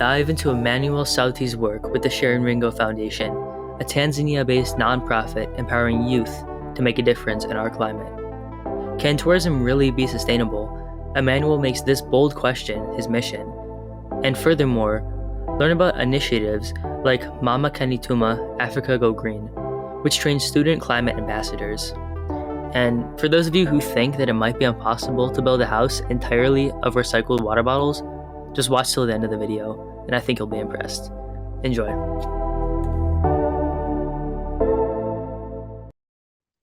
dive into Emmanuel Sauty's work with the Sharon Ringo Foundation, a Tanzania-based nonprofit empowering youth to make a difference in our climate. Can tourism really be sustainable? Emmanuel makes this bold question his mission. And furthermore, learn about initiatives like Mama Kanituma Africa Go Green, which trains student climate ambassadors. And for those of you who think that it might be impossible to build a house entirely of recycled water bottles, just watch till the end of the video, and I think you'll be impressed. Enjoy.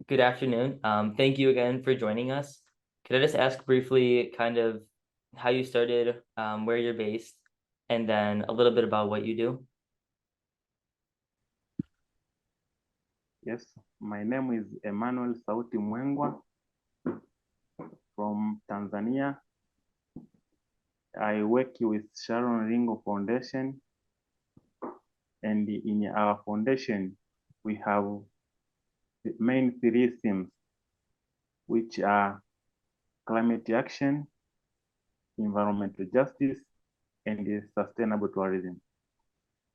Good afternoon. Thank you again for joining us. Could I just ask briefly kind of how you started, where you're based, and then a little bit about what you do? Yes, my name is Emmanuel Sauty from Tanzania. I work with Sharon Ringo Foundation, and in our foundation, we have the main three themes, which are climate action, environmental justice, and sustainable tourism.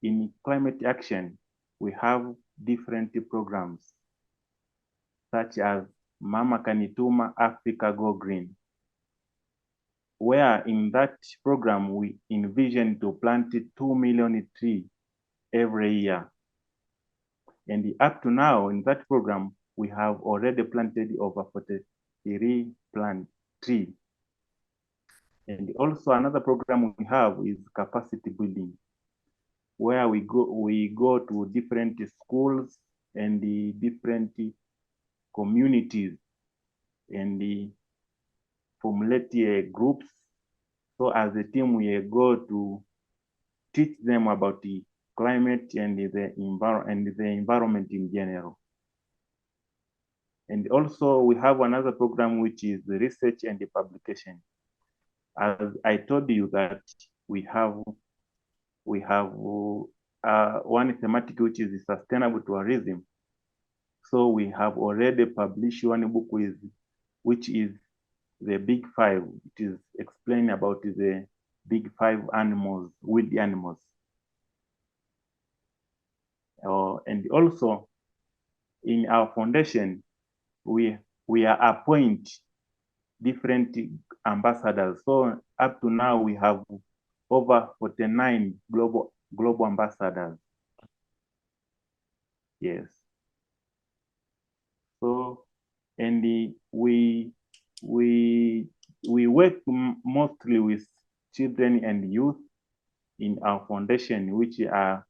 In climate action, we have different programs, such as Mama Kanituma Africa Go Green, where in that program we envision to plant 2 million trees every year. And up to now in that program, we have already planted over 43 trees. And also another program we have is capacity building, where we go to different schools and the different communities and formulate groups. So as a team, we go to teach them about the climate and the environment in general. And also we have another program which is the research and the publication. As I told you that we have one thematic which is sustainable tourism. So we have already published one book which is the Big Five. It is explaining about the Big Five animals, wild animals. And also in our foundation, we appoint different ambassadors. So up to now we have over 49 global ambassadors. Yes. So and we work mostly with children and youth in our foundation, which are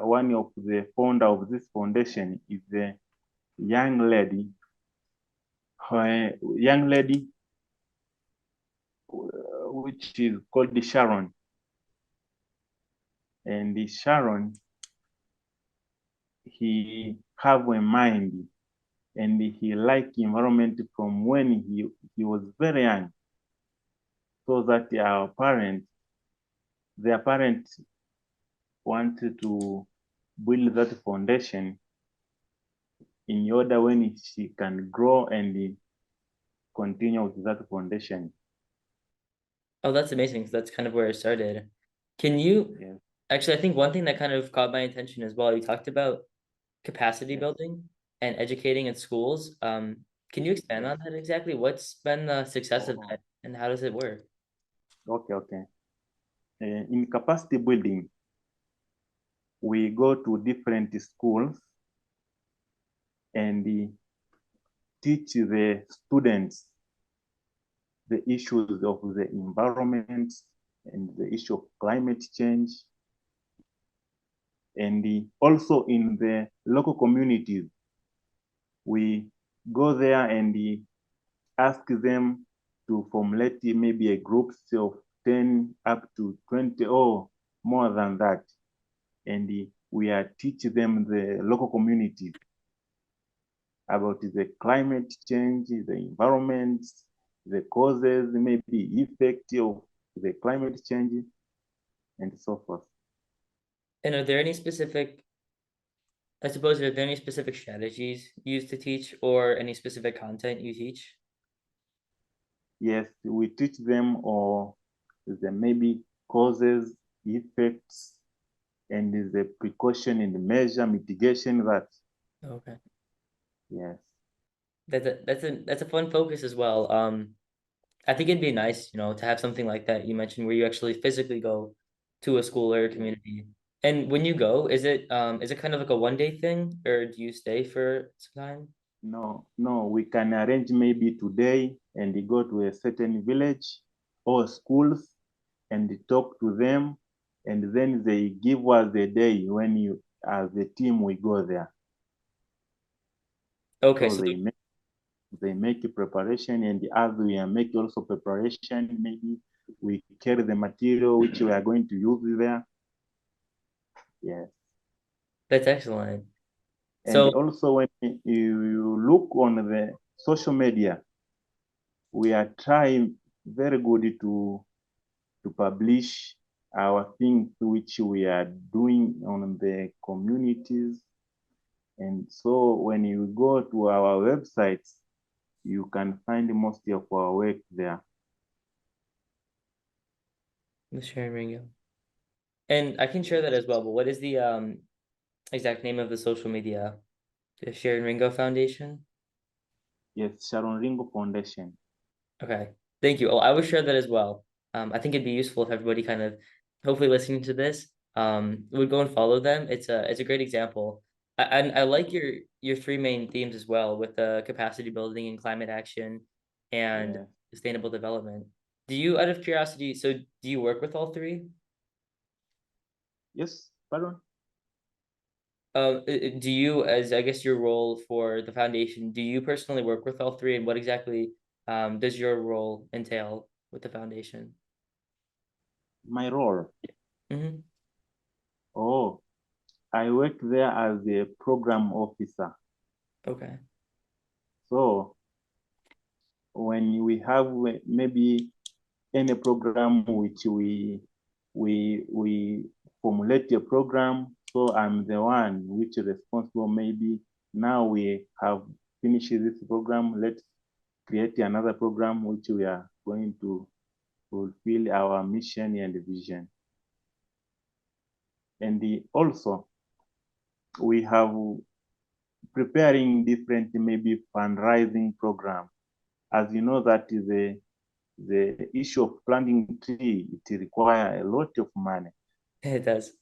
one of the founder of this foundation is the young lady which is called Sharon. And Sharon, he have a mind and he like environment from when he was very young. So that their parents wanted to build that foundation in order when she can grow and continue with that foundation. Oh, that's amazing, because that's kind of where it started. Can you, Yes. Actually, I think one thing that kind of caught my attention as well, you talked about capacity building and educating in schools. Can you expand on that exactly? What's been the success of that and how does it work? Okay. In capacity building, we go to different schools and teach the students the issues of the environment and the issue of climate change. And also in the local communities, we go there and ask them to formulate maybe a group of 10 up to 20 or more than that. And we are teaching them the local communities about the climate change, the environment, the causes, maybe effect of the climate change, and so forth. And are there any specific strategies used to teach or any specific content you teach? Yes, we teach them or maybe causes, effects, and the precaution and measure mitigation that. Okay. Yes. That's a fun focus as well. I think it'd be nice, to have something like that you mentioned where you actually physically go to a school or a Yes. community. And when you go, is it kind of like a 1 day thing, or do you stay for some time? No, we can arrange maybe today and go to a certain village or schools and talk to them, and then they give us the day when you, as a team, we go there. Okay, So so they make a preparation, and as we are making also preparation, maybe we carry the material which we are going to use there. Yes. that's excellent. And So also when you look on the social media, we are trying very good to publish our things which we are doing on the communities. And so when you go to our websites, you can find most of our work there. Miss Sharon Ringo. And I can share that as well, but what is the exact name of the social media? The Sharon Ringo Foundation? Yes, Sharon Ringo Foundation. Okay. Thank you. Oh, I would share that as well. I think it'd be useful if everybody kind of, hopefully listening to this, would go and follow them. It's a great example. And I like your three main themes as well with the capacity building and climate action and Yes. sustainable development. Do you, out of curiosity, so do you work with all three? Yes, pardon? Do you, as I guess your role for the foundation, do you personally work with all three, and what exactly does your role entail with the foundation? My role. Mm-hmm. Oh, I work there as a program officer. Okay. So when we have maybe any program which we formulate a program, so I'm the one which is responsible. Maybe now we have finished this program, let's create another program which we are going to fulfill our mission and vision. And also we have preparing different maybe fundraising program. As you know, that is the issue of planting tree, it requires a lot of money. It does.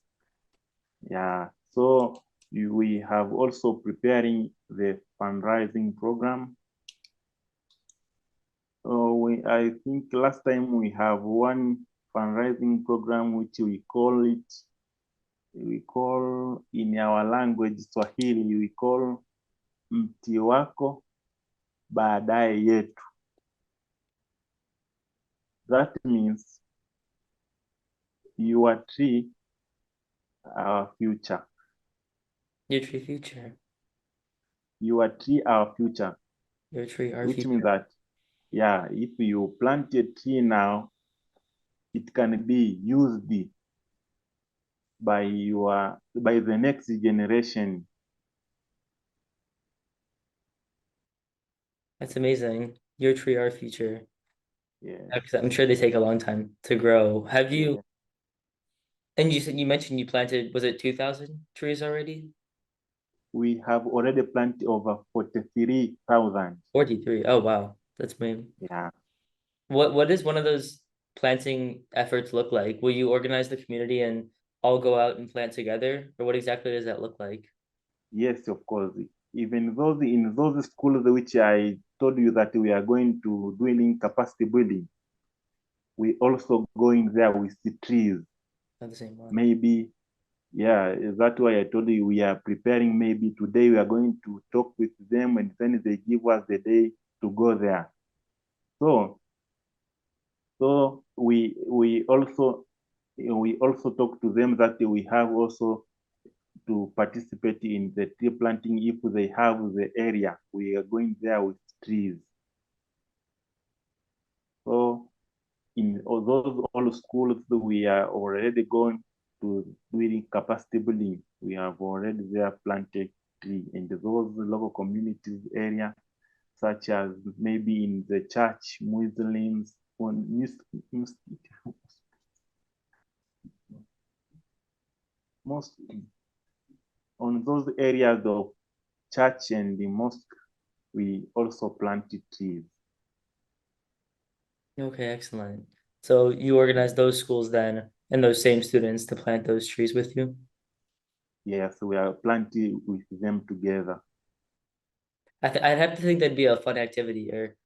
Yeah. So we have also preparing the fundraising program. I think last time we have one fundraising program which we call in our language Swahili, we call mti wako baadaye yetu. That means your tree, our future. Your tree future. Your tree, our future. Your tree our Which means future. that, yeah, if you plant a tree now, it can be used by the next generation. That's amazing. Your tree our future. Yes. 'Cause I'm sure they take a long time to grow. Have you, Yeah. and you mentioned you planted, was it 2,000 trees already? We have already planted over 43,000. 43. Oh wow. That's amazing. Yeah. What does one of those planting efforts look like? Will you organize the community and all go out and plant together? Or what exactly does that look like? Yes, of course. Even those in those schools which I told you that we are going to doing capacity building, we also going there with the trees. Not the same one. Maybe, yeah, that's why I told you we are preparing. Maybe today we are going to talk with them, and then they give us the day to go there. So, so we also talk to them that we have also to participate in the tree planting if they have the area. We are going there with trees. So in all those all schools, we are already going to doing capacity building. We have already there planted tree in those local communities area, such as maybe in the church, Muslims, most on those areas of church and the mosque, we also planted trees. Okay, excellent. So you organized those schools then and those same students to plant those trees with you? Yes, we are planting with them together. I'd have to think that'd be a fun activity or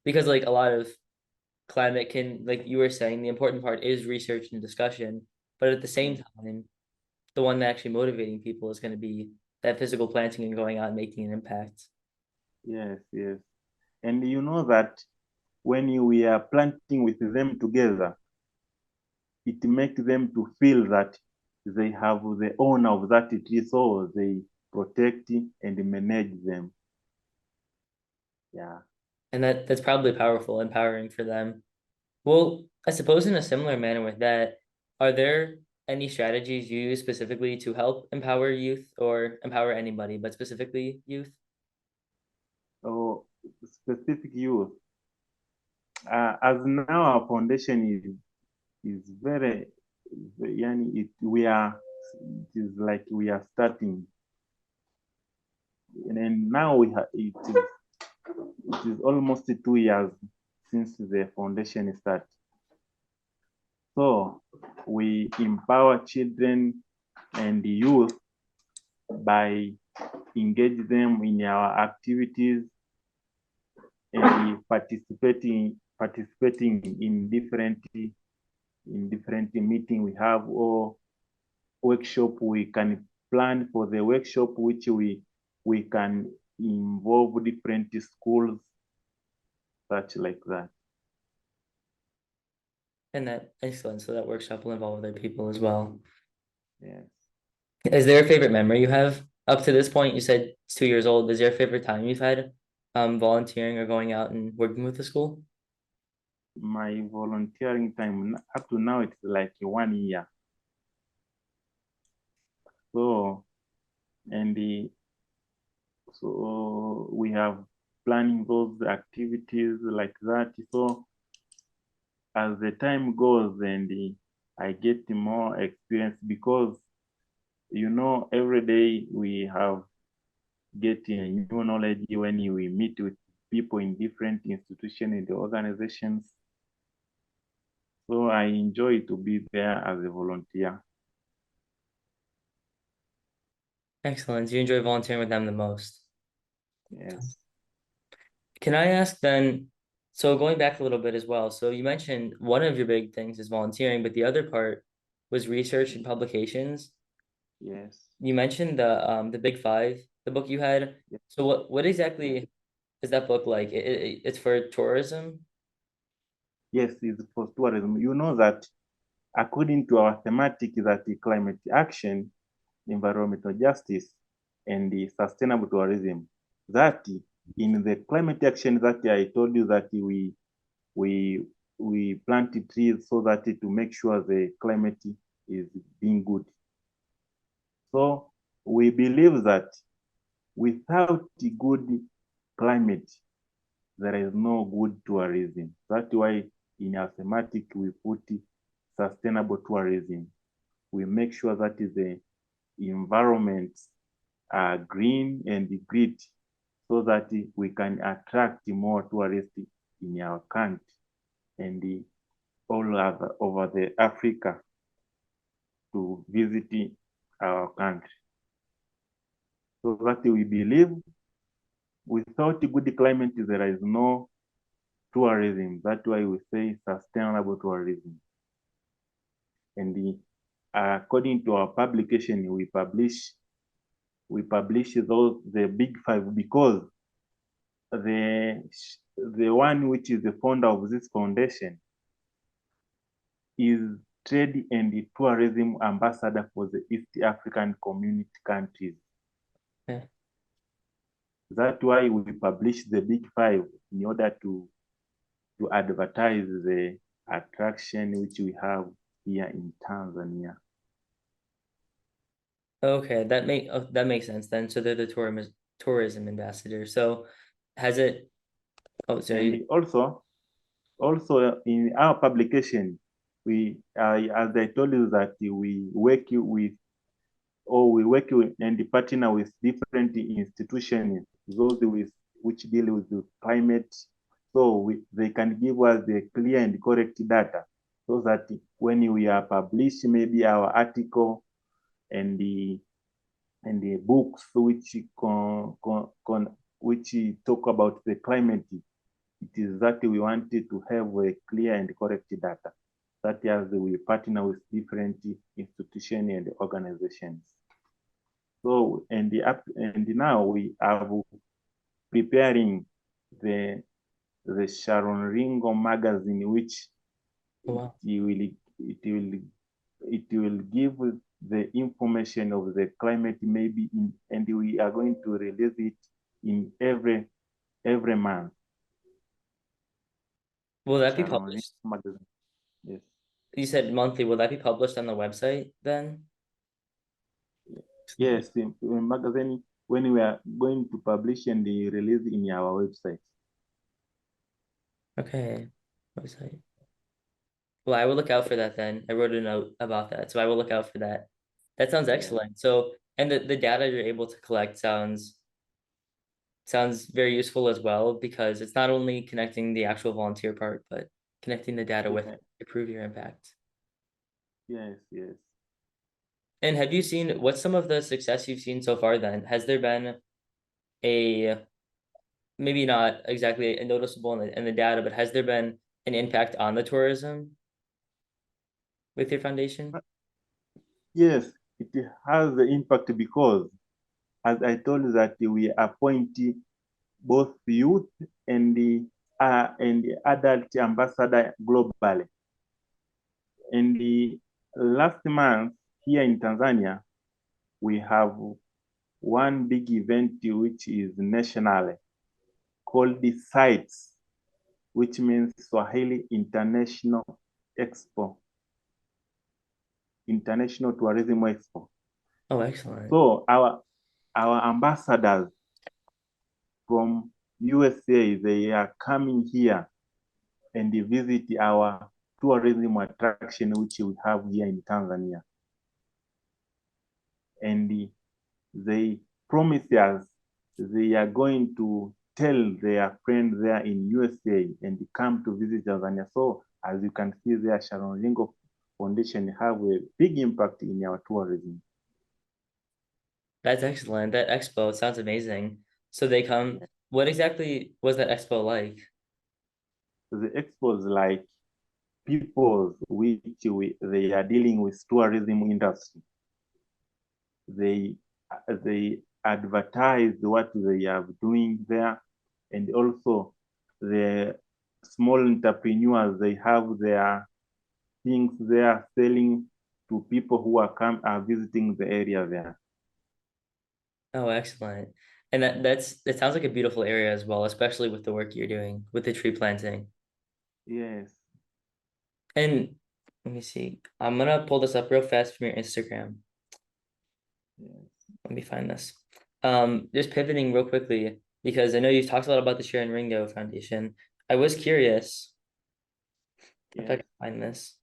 because like a lot of climate can, like you were saying, the important part is research and discussion, but at the same time, the one that actually motivating people is going to be that physical planting and going out and making an impact. Yes, yes. And you know that when we are planting with them together, it makes them to feel that they have the owner of that tree, so they protect and manage them. Yeah. And that's probably powerful, empowering for them. Well, I suppose in a similar manner with that, are there any strategies you use specifically to help empower youth or empower anybody, but specifically youth? So specific youth. As now our foundation is very, yani we are, it is like we are starting, and now it is almost 2 years since the foundation started. So we empower children and youth by engage them in our activities and participating in different meeting we have, or workshop we can plan for the workshop which we can involve different schools, such like that. And that excellent. So that workshop will involve other people as well. Yes. Is there a favorite memory you have up to this point? You said it's 2 years old. Is there a favorite time you've had volunteering or going out and working with the school? My volunteering time up to now it's like 1 year. So and so we have planning those activities like that. So as the time goes and I get more experience, because every day we have getting new knowledge when we meet with people in different institutions and organizations. So I enjoy to be there as a volunteer. Excellent. Do you enjoy volunteering with them the most? Yes. Can I ask then, so going back a little bit as well, so you mentioned one of your big things is volunteering, but the other part was research and publications. Yes. You mentioned the Big Five, the book you had. Yes. So what exactly is that book like? It's for tourism? Yes, it's for tourism. You know that according to our thematic, that the climate action, environmental justice, and the sustainable tourism, that in the climate action that I told you, that we we planted trees so that to make sure the climate is being good. So we believe that without the good climate, there is no good tourism. That's why in our thematic we put sustainable tourism. We make sure that the environments are green and green, so that we can attract more tourists in our country and over the Africa to visit our country. So that we believe without good climate, there is no tourism. That's why we say sustainable tourism. And according to our publication, we publish the big five, because the one which is the founder of this foundation is trade and tourism ambassador for the East African community countries. Yeah. That's why we publish the big five, in order to advertise the attraction which we have here in Tanzania. Okay, that makes sense then. So they're the tourism ambassador. So has it, oh, And sorry. also in our publication, as I told you, that we work with or we work with and partner with different institutions, those which deal with the climate, so they can give us the clear and correct data, so that when we are published maybe our article and the books which talk about the climate, it is that we wanted to have a clear and correct data. That as we partner with different institutions and organizations. So and now we are preparing the Sharon Ringo magazine, which Wow. it will give the information of the climate maybe and we are going to release it in every month. Will that be Sharon Ringo published? magazine. Yes. You said monthly. Will that be published on the website then? Yes, in magazine when we are going to publish and release in our website. Okay. Website. Well, I will look out for that then. I wrote a note about that, so I will look out for that. That sounds Yeah. excellent. So, and the data you're able to collect sounds very useful as well, because it's not only connecting the actual volunteer part, but connecting the data with Yeah. it to prove your impact. Yes, yes. And have you seen what's some of the success you've seen so far then? Has there been a maybe not exactly a noticeable in the data, but has there been an impact on the tourism with your foundation? Yes, it has the impact because, as I told you, that we appoint both youth and the adult ambassador globally. In the last month here in Tanzania, we have one big event which is national called the SITES, which means Swahili International Expo, International Tourism Expo. Oh, excellent. So our ambassadors from USA, they are coming here and they visit our tourism attraction which we have here in Tanzania. And they promise us they are going to tell their friends there in USA and come to visit Tanzania. So as you can see there, Sharon Ringo Foundation have a big impact in our tourism. That's excellent. That expo sounds amazing. So they come. What exactly was that expo like? So the expos like people which they are dealing with tourism industry. They advertise what they are doing there, and also the small entrepreneurs, they have their things there selling to people who are visiting the area there. Oh, excellent. And that sounds like a beautiful area as well, especially with the work you're doing with the tree planting. Yes. And let me see. I'm gonna pull this up real fast from your Instagram. Yes. Let me find this. Just pivoting real quickly, because I know you've talked a lot about the Sharon Ringo Foundation. I was curious if I Yes. could find this.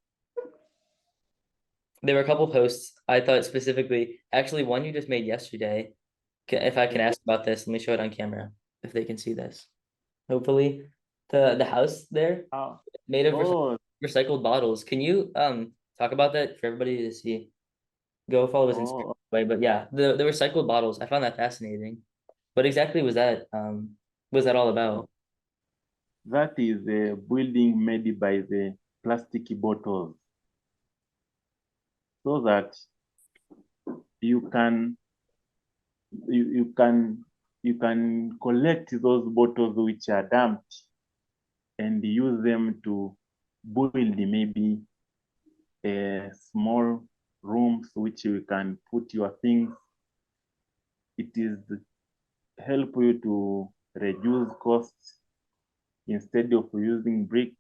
There were a couple posts I thought specifically, actually one you just made yesterday. If I can Yes. ask about this, let me show it on camera if they can see this. Hopefully, the house there Oh. made of Oh. recycled bottles. Can you talk about that for everybody to see? Go follow his Instagram Oh. way, but yeah, the recycled bottles. I found that fascinating. What exactly was that? Was that all about? That is a building made by the plastic bottles, so that you can you, you can you can collect those bottles which are dumped and use them to build maybe a small rooms which you can put your things. It is help you to reduce costs. Instead of using brick,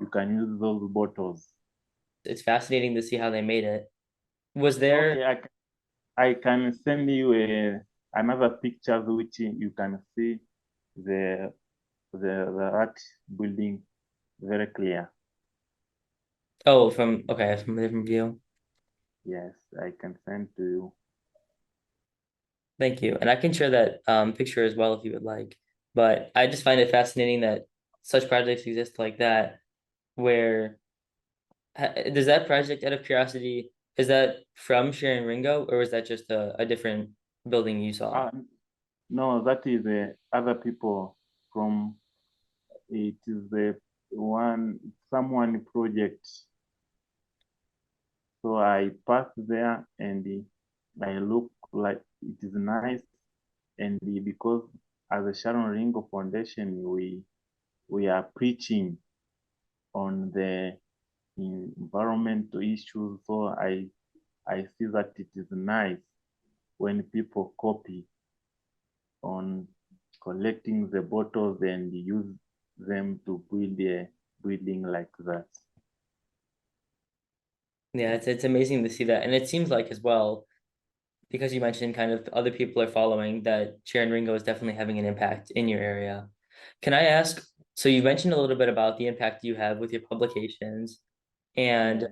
you can use those bottles. It's fascinating to see how they made it. Was there? Okay, I can send you another picture which you can see the the art building very clear. Oh, from okay, from a different view. Yes, I can send to you. Thank you. And I can share that picture as well if you would like. But I just find it fascinating that such projects exist like that, where does that project, out of curiosity, is that from Sharon Ringo, or was that just a different building you saw? Uh, no, that is other people from, it is the one, someone project. So I passed there and I look like it is nice. And because as a Sharon Ringo Foundation, we are preaching on the environmental issues. So I see that it is nice when people copy on collecting the bottles and use them to build a building like that. Yeah, it's amazing to see that. And it seems like as well, because you mentioned kind of other people are following, that Sharon Ringo is definitely having an impact in your area. Can I ask, so you mentioned a little bit about the impact you have with your publications and Yeah.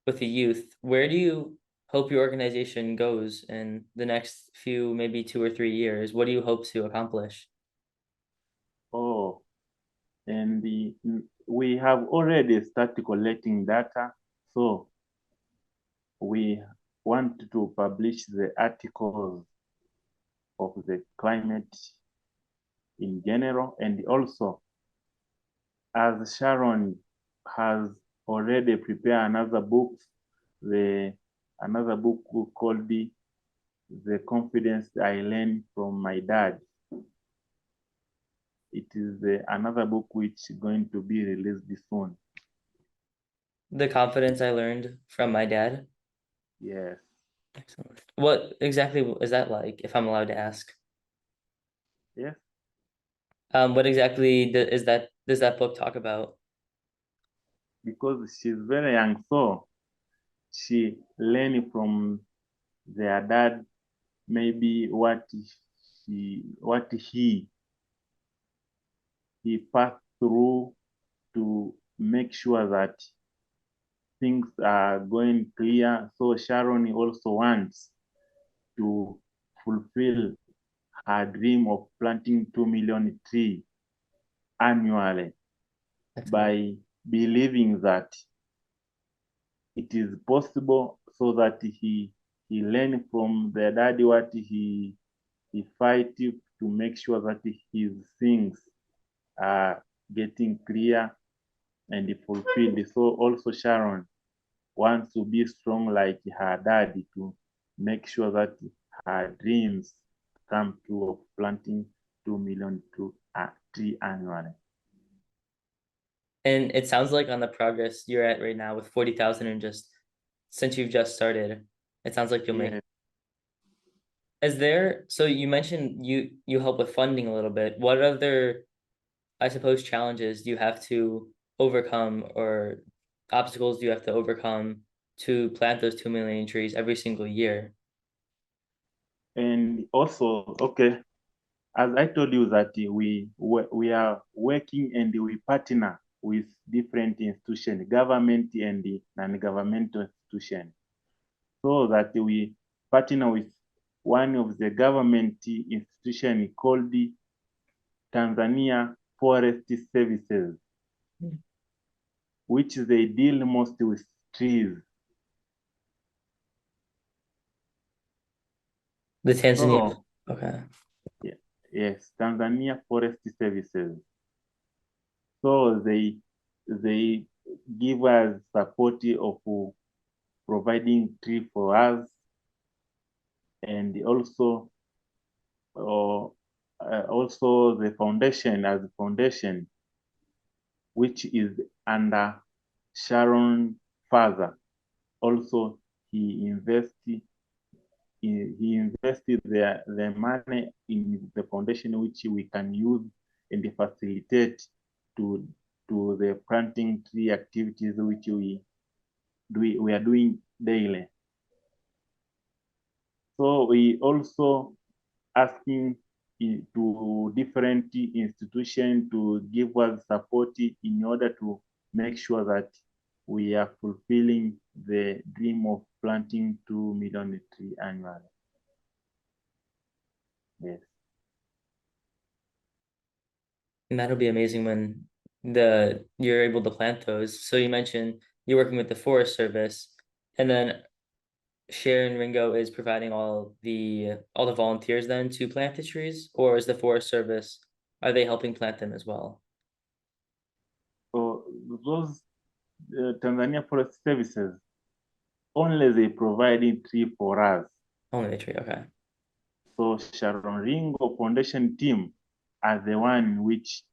with the youth. Where do you hope your organization goes in the next few, maybe 2 or 3 years? What do you hope to accomplish? Oh, and we have already started collecting data. So we want to publish the articles of the climate in general, and also as Sharon has already prepared another book, the another book called the confidence I learned from my dad. It is another book which is going to be released soon. The confidence I learned from my dad. Yes, Excellent. What exactly is that like, if I'm allowed to ask? yes, What exactly is that, does that book talk about? because she's very young, so she learned from their dad maybe what he passed through to make sure that things are going clear. So Sharon also wants to fulfill her dream of planting 2 million trees annually That's amazing. by believing that it is possible, so that he learn from the daddy what he fight to make sure that his things are getting clear and fulfilled. So also Sharon wants to be strong like her daddy to make sure that her dreams come true of planting 2 million tree annually. And it sounds like on the progress you're at right now with 40,000 and just since you've just started, it sounds like you'll make. Yes, Is there, so you mentioned you help with funding a little bit. What other, I suppose, challenges do you have to overcome or obstacles do you have to overcome to plant those 2 million trees every single year? and also, okay, as I told you that we are working and we partner with different institutions, government and non-governmental institutions, so that we partner with one of the government institution called the Tanzania Forest Services, Hmm. which they deal most with trees. The Tanzania. So Okay. yeah, yes, Tanzania Forest Services. So they give us support of providing tree for us, and uh, also the foundation as a foundation, which is under Sharon father. Also, he invested he invested the money in the foundation, which we can use and facilitate to the planting tree activities which we are doing daily. So we also asking to different institutions to give us support in order to make sure that we are fulfilling the dream of planting 2 million trees annually. Yes. And that'll be amazing when you're able to plant those. So you mentioned you're working with the Forest Service, and then Sharon Ringo is providing all the volunteers then to plant the trees, or is the Forest Service, are they helping plant them as well? So those Tanzania Forest Services, only they providing tree for us. Only the tree, okay. So Sharon Ringo Foundation team are the one which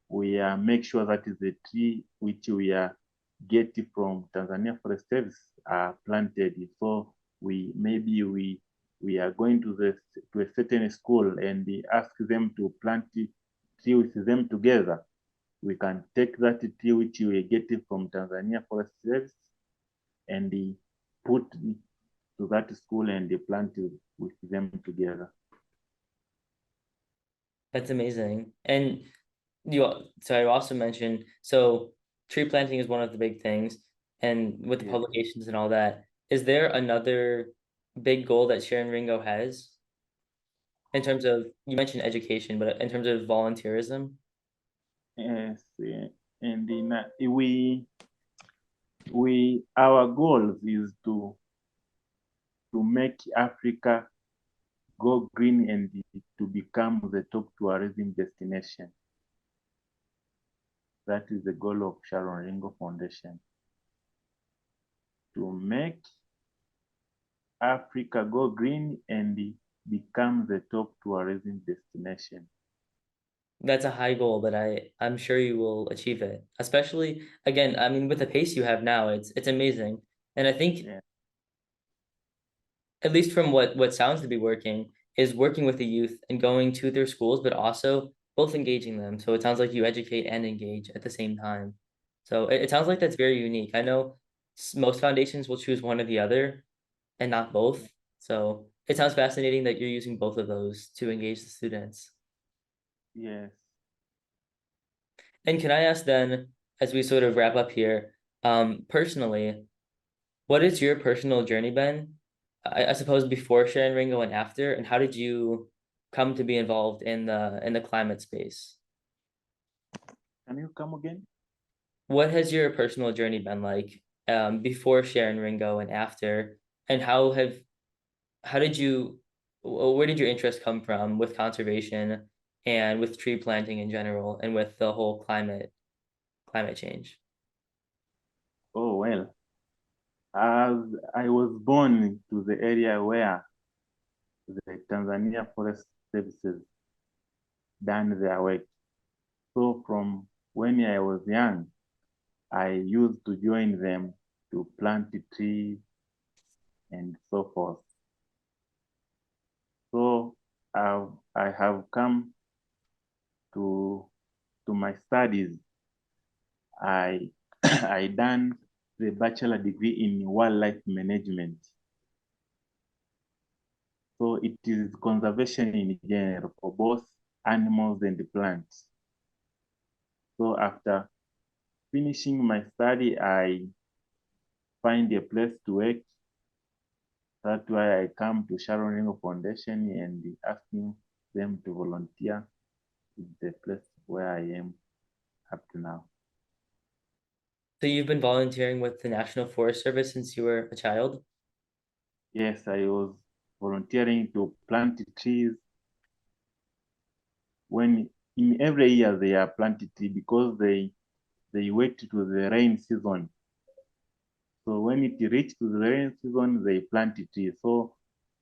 we make sure that is the tree which we are getting from Tanzania Forest Service are planted. So we are going to a certain school and we ask them to plant tree with them together. We can take that tree which we are getting from Tanzania Forest Service and put to that school and plant with them together. That's amazing. And so I also mentioned, so tree planting is one of the big things, and with the Yes. publications and all that, is there another big goal that Sharon Ringo has in terms of, you mentioned education, but in terms of volunteerism? Yes, and our goal is to make Africa go green and to become the top tourism destination. That is the goal of Sharon Ringo Foundation. To make Africa go green and become the top tourism destination. That's a high goal, but I'm sure you will achieve it. Especially, again, I mean, with the pace you have now, it's amazing. And I think, Yeah. at least from what sounds to be working, is working with the youth and going to their schools, but also both engaging them. So it sounds like you educate and engage at the same time. So it sounds like that's very unique. I know most foundations will choose one or the other and not both. So it sounds fascinating that you're using both of those to engage the students. Yes. And can I ask then, as we sort of wrap up here, personally, what has your personal journey been? I suppose before Sharon Ringo and after, and how did you come to be involved in the climate space? Can you come again? What has your personal journey been like, before Sharon Ringo and after, and how did you where did your interest come from with conservation and with tree planting in general and with the whole climate change? Oh well. As I was born to the area where the Tanzania Forest Services done their work. So from when I was young, I used to join them to plant the trees and so forth. So I have come to my studies. I I done the bachelor degree in wildlife management. So it is conservation in general for both animals and plants. So after finishing my study, I find a place to work. That's why I come to Sharon Ringo Foundation and asking them to volunteer in the place where I am up to now. So you've been volunteering with the National Forest Service since you were a child? Yes, I was volunteering to plant trees when in every year they are planted tree because they wait to the rain season. So when it reached to the rain season, they plant trees. So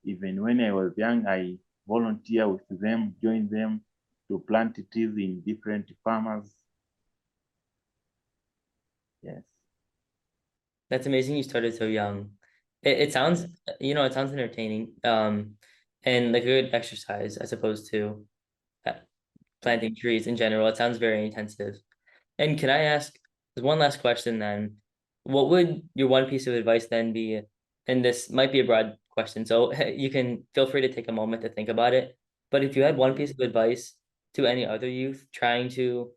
even when I was young, I volunteer with them, join them to plant trees in different farmers. Yes. That's amazing you started so young. It sounds, Yes. it sounds entertaining, and like a good exercise as opposed to uh, Yes. planting trees in general. It sounds very intensive. And can I ask one last question then? What would your one piece of advice then be? And this might be a broad question, so you can feel free to take a moment to think about it. But if you had one Yes. piece of advice to any other youth trying to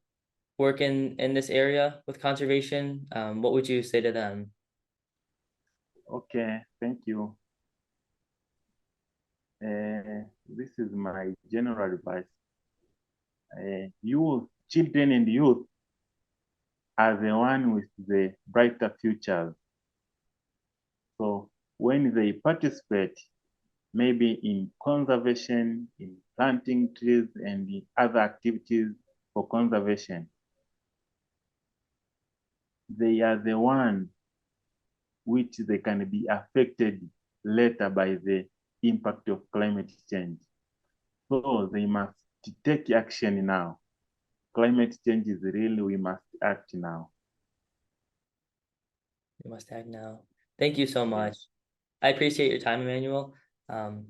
work in this area with conservation, what would you say to them? Okay. Thank you. this is my general advice. Children and youth are the one with the brighter futures. So when they participate, maybe in conservation, in planting trees and in other activities for conservation, they are the one which they can be affected later by the impact of climate change. So they must take action now. Climate change is real, we must act now. We must act now. Thank you so much. Yes. I appreciate your time, Emmanuel. Um,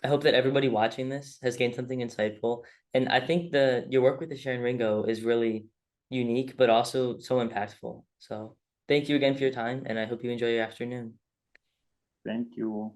I hope that everybody watching this has gained something insightful. And I think your work with the Sharon Ringo is really unique, but also so impactful. So thank you again for your time, and I hope you enjoy your afternoon. Thank you.